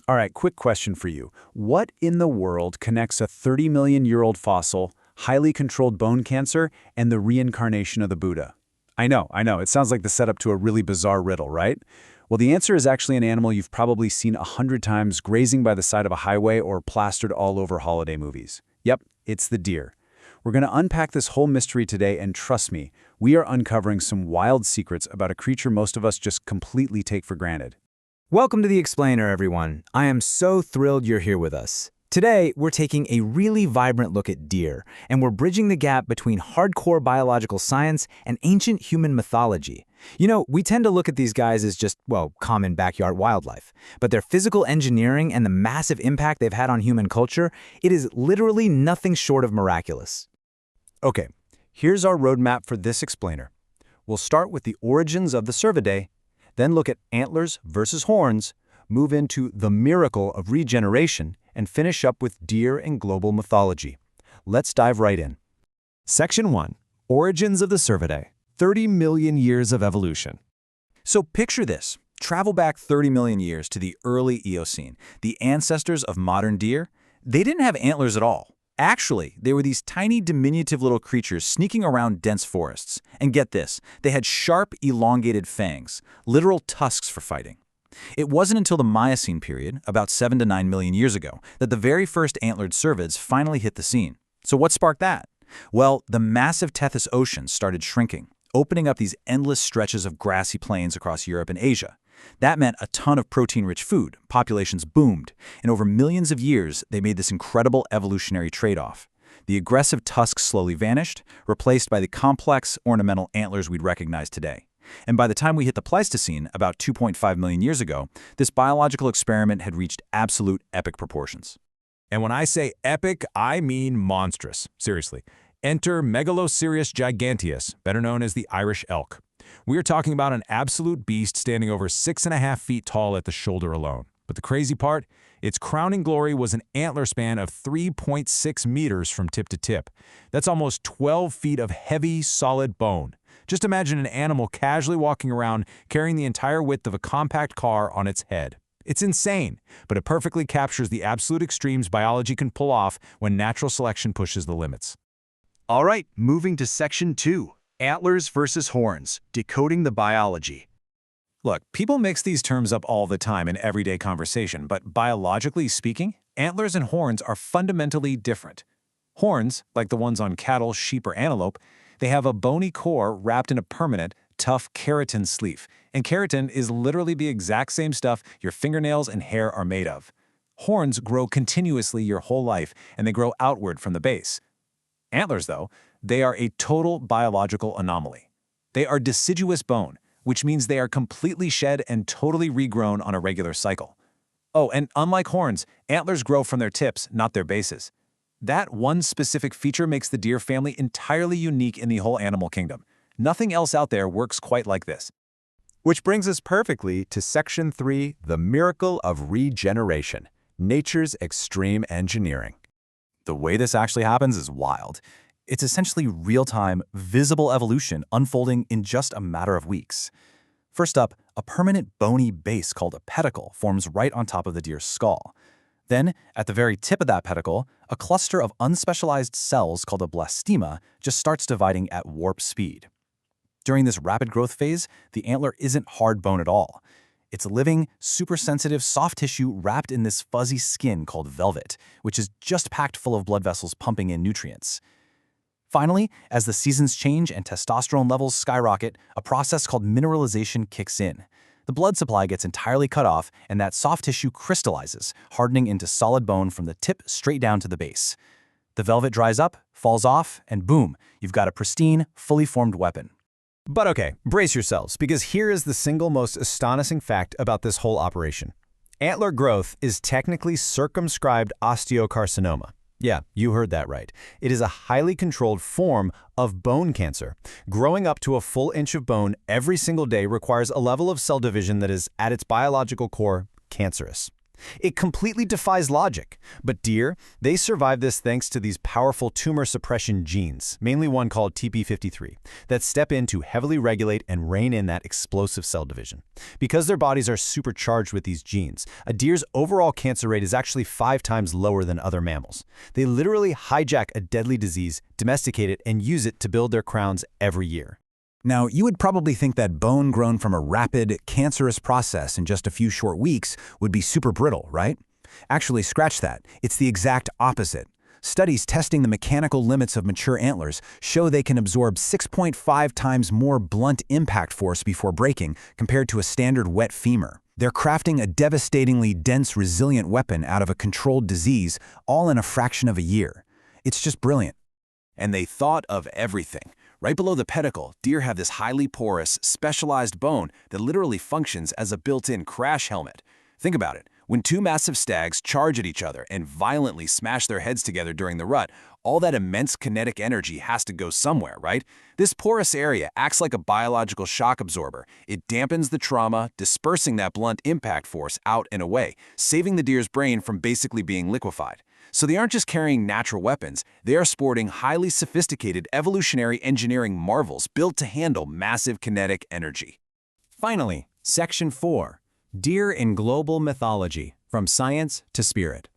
All right, quick question for you. What in the world connects a 30-million-year-old fossil, highly controlled bone cancer, and the reincarnation of the Buddha? I know, it sounds like the setup to a really bizarre riddle, right? Well, the answer is actually an animal you've probably seen 100 times grazing by the side of a highway or plastered all over holiday movies. Yep, it's the deer. We're going to unpack this whole mystery today, and trust me, we are uncovering some wild secrets about a creature most of us just completely take for granted. Welcome to The Explainer, everyone. I am so thrilled you're here with us. Today, we're taking a really vibrant look at deer, and we're bridging the gap between hardcore biological science and ancient human mythology. You know, we tend to look at these guys as just, well, common backyard wildlife. But their physical engineering and the massive impact they've had on human culture, it is literally nothing short of miraculous. Okay, here's our roadmap for this explainer. We'll start with the origins of the cervidae, then look at antlers versus horns, move into the miracle of regeneration, and finish up with deer and global mythology. Let's dive right in. Section 1. Origins of the cervidae. 30 million years of evolution. So picture this. Travel back 30 million years to the early Eocene. The ancestors of modern deer, they didn't have antlers at all. Actually, they were these tiny, diminutive little creatures sneaking around dense forests. And get this, they had sharp, elongated fangs, literal tusks for fighting. It wasn't until the Miocene period, about 7 to 9 million years ago, that the very first antlered cervids finally hit the scene. So what sparked that? Well, the massive Tethys oceans started shrinking, opening up these endless stretches of grassy plains across Europe and Asia. That meant a ton of protein-rich food, populations boomed, and over millions of years, they made this incredible evolutionary trade-off. The aggressive tusks slowly vanished, replaced by the complex, ornamental antlers we'd recognize today. And by the time we hit the Pleistocene, about 2.5 million years ago, this biological experiment had reached absolute epic proportions. And when I say epic, I mean monstrous. Seriously. Enter Megalocereus giganteus, better known as the Irish elk. We are talking about an absolute beast standing over 6.5 feet tall at the shoulder alone. But the crazy part? Its crowning glory was an antler span of 3.6 meters from tip to tip. That's almost 12 feet of heavy, solid bone. Just imagine an animal casually walking around carrying the entire width of a compact car on its head. It's insane, but it perfectly captures the absolute extremes biology can pull off when natural selection pushes the limits. All right, moving to Section 2. Antlers versus horns, decoding the biology. Look, people mix these terms up all the time in everyday conversation, but biologically speaking, antlers and horns are fundamentally different. Horns, like the ones on cattle, sheep, or antelope, they have a bony core wrapped in a permanent, tough keratin sleeve, and keratin is literally the exact same stuff your fingernails and hair are made of. Horns grow continuously your whole life, and they grow outward from the base. Antlers, though, they are a total biological anomaly. They are deciduous bone, which means they are completely shed and totally regrown on a regular cycle. Oh, and unlike horns, antlers grow from their tips, not their bases. That one specific feature makes the deer family entirely unique in the whole animal kingdom. Nothing else out there works quite like this. Which brings us perfectly to Section 3, the miracle of regeneration, nature's extreme engineering. The way this actually happens is wild. It's essentially real-time, visible evolution unfolding in just a matter of weeks. First up, a permanent bony base called a pedicle forms right on top of the deer's skull. Then, at the very tip of that pedicle, a cluster of unspecialized cells called a blastema just starts dividing at warp speed. During this rapid growth phase, the antler isn't hard bone at all. It's living, super-sensitive soft tissue wrapped in this fuzzy skin called velvet, which is just packed full of blood vessels pumping in nutrients. Finally, as the seasons change and testosterone levels skyrocket, a process called mineralization kicks in. The blood supply gets entirely cut off, and that soft tissue crystallizes, hardening into solid bone from the tip straight down to the base. The velvet dries up, falls off, and boom, you've got a pristine, fully formed weapon. But okay, brace yourselves, because here is the single most astonishing fact about this whole operation. Antler growth is technically circumscribed osteocarcinoma. Yeah, you heard that right. It is a highly controlled form of bone cancer. Growing up to a full inch of bone every single day requires a level of cell division that is, at its biological core, cancerous. It completely defies logic. But deer, they survive this thanks to these powerful tumor suppression genes, mainly one called TP53, that step in to heavily regulate and rein in that explosive cell division. Because their bodies are supercharged with these genes, a deer's overall cancer rate is actually 5 times lower than other mammals. They literally hijack a deadly disease, domesticate it, and use it to build their crowns every year. Now, you would probably think that bone grown from a rapid, cancerous process in just a few short weeks would be super brittle, right? Actually, scratch that. It's the exact opposite. Studies testing the mechanical limits of mature antlers show they can absorb 6.5 times more blunt impact force before breaking compared to a standard wet femur. They're crafting a devastatingly dense, resilient weapon out of a controlled disease, all in a fraction of a year. It's just brilliant. And they thought of everything. Right below the pedicle, deer have this highly porous, specialized bone that literally functions as a built-in crash helmet. Think about it. When two massive stags charge at each other and violently smash their heads together during the rut, all that immense kinetic energy has to go somewhere, right? This porous area acts like a biological shock absorber. It dampens the trauma, dispersing that blunt impact force out and away, saving the deer's brain from basically being liquefied. So they aren't just carrying natural weapons, they are sporting highly sophisticated evolutionary engineering marvels built to handle massive kinetic energy. Finally, Section 4. Deer in Global Mythology, From Science to Spirit.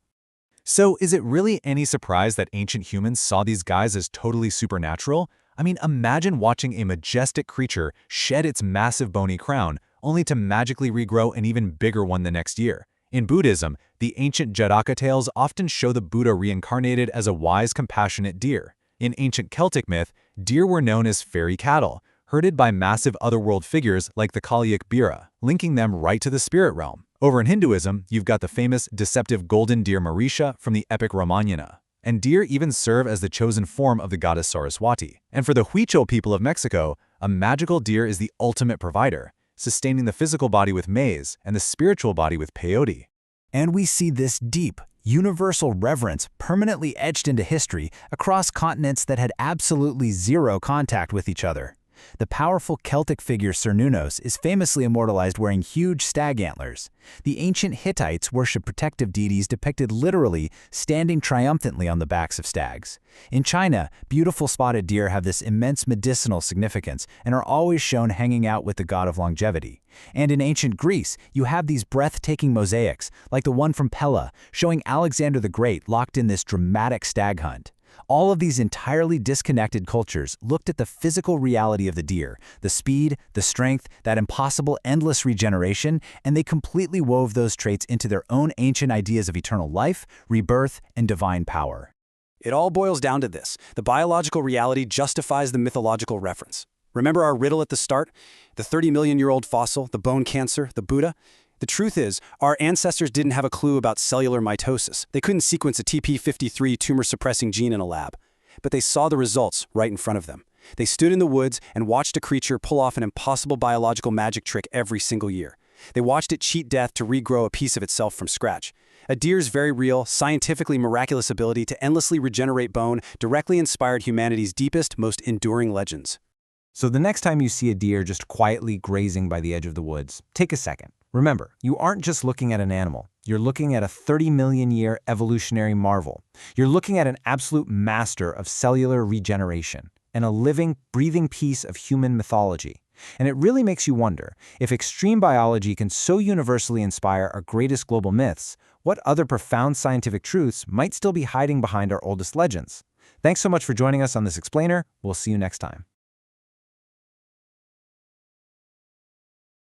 So is it really any surprise that ancient humans saw these guys as totally supernatural? I mean, imagine watching a majestic creature shed its massive bony crown, only to magically regrow an even bigger one the next year. In Buddhism, the ancient Jataka tales often show the Buddha reincarnated as a wise, compassionate deer. In ancient Celtic myth, deer were known as fairy cattle, herded by massive otherworld figures like the Kaliak Bira, linking them right to the spirit realm. Over in Hinduism, you've got the famous deceptive golden deer Marisha from the epic Ramayana. And deer even serve as the chosen form of the goddess Saraswati. And for the Huichol people of Mexico, a magical deer is the ultimate provider, sustaining the physical body with maize and the spiritual body with peyote. And we see this deep, universal reverence permanently etched into history across continents that had absolutely zero contact with each other. The powerful Celtic figure Cernunnos is famously immortalized wearing huge stag antlers. The ancient Hittites worshipped protective deities depicted literally standing triumphantly on the backs of stags. In China, beautiful spotted deer have this immense medicinal significance and are always shown hanging out with the god of longevity. And in ancient Greece, you have these breathtaking mosaics, like the one from Pella, showing Alexander the Great locked in this dramatic stag hunt. All of these entirely disconnected cultures looked at the physical reality of the deer, the speed, the strength, that impossible endless regeneration, and they completely wove those traits into their own ancient ideas of eternal life, rebirth, and divine power. It all boils down to this. The biological reality justifies the mythological reference. Remember our riddle at the start? The 30-million-year-old fossil, the bone cancer, the Buddha? The truth is, our ancestors didn't have a clue about cellular mitosis. They couldn't sequence a TP53 tumor-suppressing gene in a lab. But they saw the results right in front of them. They stood in the woods and watched a creature pull off an impossible biological magic trick every single year. They watched it cheat death to regrow a piece of itself from scratch. A deer's very real, scientifically miraculous ability to endlessly regenerate bone directly inspired humanity's deepest, most enduring legends. So the next time you see a deer just quietly grazing by the edge of the woods, take a second. Remember, you aren't just looking at an animal. You're looking at a 30-million-year evolutionary marvel. You're looking at an absolute master of cellular regeneration and a living, breathing piece of human mythology. And it really makes you wonder, if extreme biology can so universally inspire our greatest global myths, what other profound scientific truths might still be hiding behind our oldest legends? Thanks so much for joining us on this explainer. We'll see you next time.